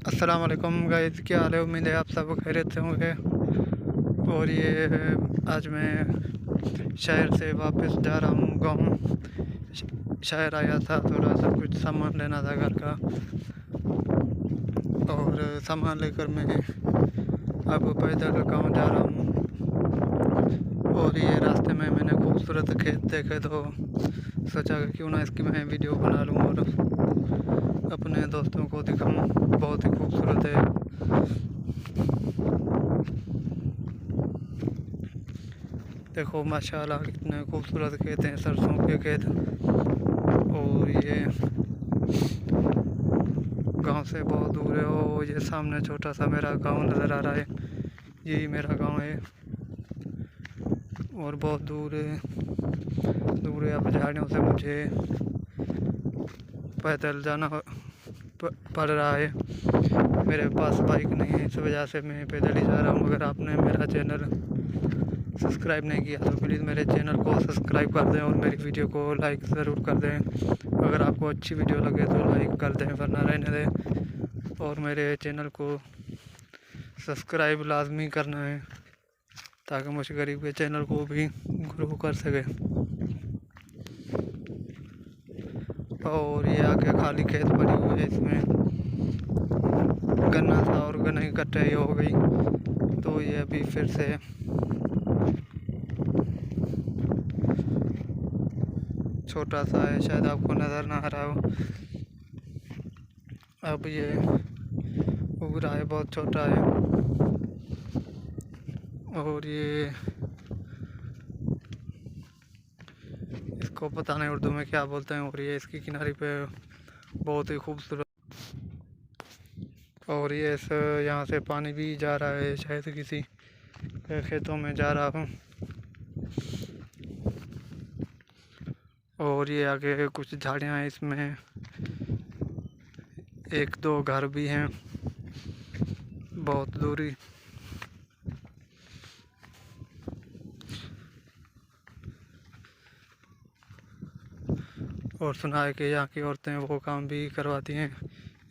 अस्सलाम वालेकुम गाइस, क्या हाल है। उम्मीद है आप सब खैरियत से होंगे। और ये आज मैं शहर से वापस जा रहा हूँ गाँव। शहर आया था, थोड़ा सा कुछ सामान लेना था घर का, और सामान लेकर मैं अब पैदल गाँव जा रहा हूँ। और ये रास्ते में मैंने खूबसूरत खेत देखे तो सोचा कि क्यों ना इसकी मैं वीडियो बना लूँ और अपने दोस्तों को दिखाऊँ। बहुत ही खूबसूरत है। देखो माशाल्लाह कितने खूबसूरत खेत हैं, सरसों के खेत। और ये गांव से बहुत दूर है। और ये सामने छोटा सा मेरा गांव नज़र आ रहा है, यही मेरा गांव है। और बहुत दूर है। अब झाड़ियों से मुझे पैदल जाना पड़ रहा है। मेरे पास बाइक नहीं है, इस वजह से मैं पैदल ही जा रहा हूँ। अगर आपने मेरा चैनल सब्सक्राइब नहीं किया तो प्लीज़ मेरे चैनल को सब्सक्राइब कर दें और मेरी वीडियो को लाइक ज़रूर कर दें। अगर आपको अच्छी वीडियो लगे तो लाइक कर दें, वरना रहने दें। और मेरे चैनल को सब्सक्राइब लाजमी करना है ताकि मुझ गरीब के चैनल को भी ग्रो कर सके। और ये आगे खाली खेत पड़ी हुई है, इसमें गन्ना था और गन्ने की कटाई हो गई, तो ये अभी फिर से छोटा सा है, शायद आपको नज़र ना आ रहा हो। अब ये उग रहा है, बहुत छोटा है। और ये इसको पता नहीं उर्दू में क्या बोलते हैं। और ये इसकी किनारे पे बहुत ही खूबसूरत। और ये यहाँ से पानी भी जा रहा है, शायद किसी के खेतों में जा रहा हूँ। और ये आगे कुछ झाड़ियाँ हैं, इसमें एक दो घर भी हैं बहुत दूरी। और सुना है कि यहाँ की औरतें वो काम भी करवाती हैं,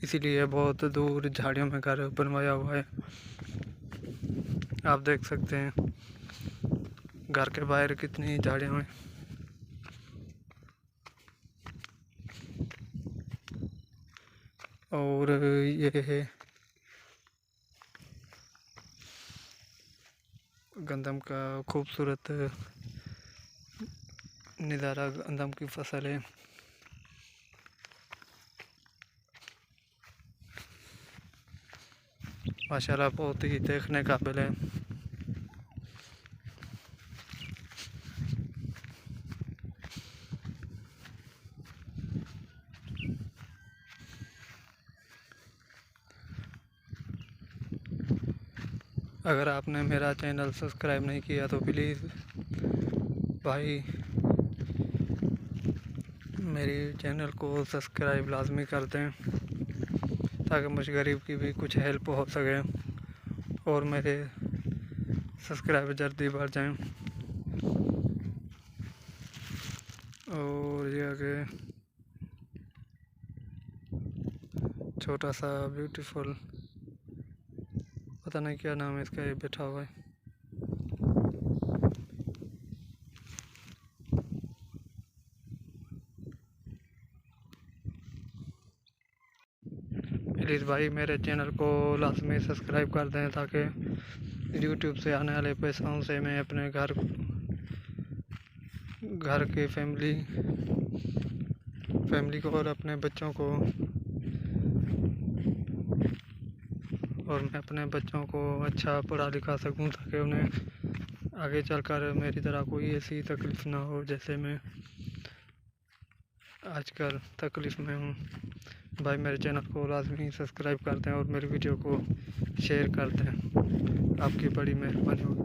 इसीलिए बहुत दूर झाड़ियों में घर बनवाया हुआ है। आप देख सकते हैं घर के बाहर कितनी झाड़ियाँ हैं। और ये है गंदम का खूबसूरत नज़ारा, गंदम की फसल है। माशाल्लाह बहुत ही देखने काबिल है। अगर आपने मेरा चैनल सब्सक्राइब नहीं किया तो प्लीज़ भाई मेरी चैनल को सब्सक्राइब लाजमी कर दें ताकि मुझ गरीब की भी कुछ हेल्प हो सके और मेरे सब्सक्राइबर जल्दी बढ़ जाएं। और ये आगे छोटा सा ब्यूटीफुल, पता नहीं क्या नाम है इसका, ये बैठा हुआ है। प्लीज़ भाई मेरे चैनल को लाजमी सब्सक्राइब कर दें ताकि यूट्यूब से आने वाले पैसों से मैं अपने घर के फैमिली को और अपने बच्चों को, और मैं अपने बच्चों को अच्छा पढ़ा लिखा सकूं ताकि उन्हें आगे चलकर मेरी तरह कोई ऐसी तकलीफ़ ना हो जैसे मैं आजकल तकलीफ़ में हूँ। भाई मेरे चैनल को लाजमी सब्सक्राइब कर दें और मेरी वीडियो को शेयर कर दें, आपकी बड़ी मेहरबानी होगी।